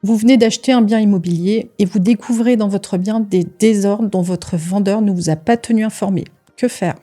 Vous venez d'acheter un bien immobilier et vous découvrez dans votre bien des désordres dont votre vendeur ne vous a pas tenu informé. Que faire?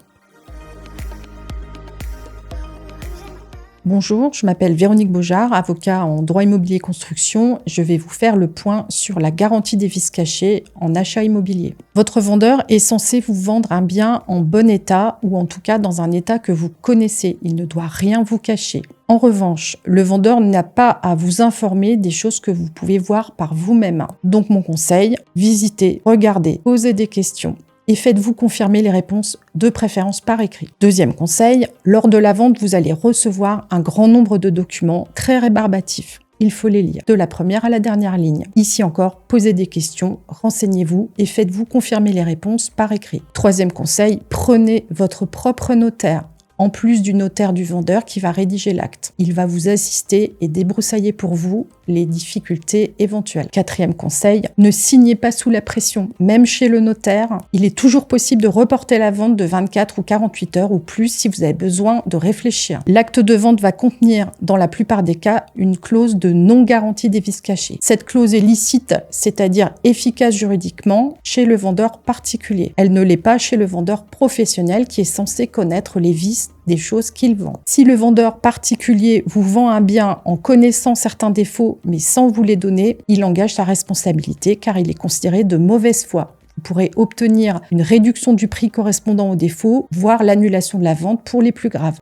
Bonjour, je m'appelle Véronique Beaujard, avocat en droit immobilier et construction. Je vais vous faire le point sur la garantie des vices cachés en achat immobilier. Votre vendeur est censé vous vendre un bien en bon état ou en tout cas dans un état que vous connaissez. Il ne doit rien vous cacher. En revanche, le vendeur n'a pas à vous informer des choses que vous pouvez voir par vous-même. Donc mon conseil, visitez, regardez, posez des questions et faites-vous confirmer les réponses de préférence par écrit. Deuxième conseil, lors de la vente, vous allez recevoir un grand nombre de documents très rébarbatifs. Il faut les lire, de la première à la dernière ligne. Ici encore, posez des questions, renseignez-vous et faites-vous confirmer les réponses par écrit. Troisième conseil, prenez votre propre notaire, en plus du notaire du vendeur qui va rédiger l'acte. Il va vous assister et débroussailler pour vous les difficultés éventuelles. Quatrième conseil, ne signez pas sous la pression. Même chez le notaire, il est toujours possible de reporter la vente de 24 ou 48 heures ou plus si vous avez besoin de réfléchir. L'acte de vente va contenir, dans la plupart des cas, une clause de non-garantie des vices cachés. Cette clause est licite, c'est-à-dire efficace juridiquement, chez le vendeur particulier. Elle ne l'est pas chez le vendeur professionnel qui est censé connaître les vices des choses qu'il vend. Si le vendeur particulier vous vend un bien en connaissant certains défauts mais sans vous les donner, il engage sa responsabilité car il est considéré de mauvaise foi. Vous pourrez obtenir une réduction du prix correspondant aux défauts, voire l'annulation de la vente pour les plus graves.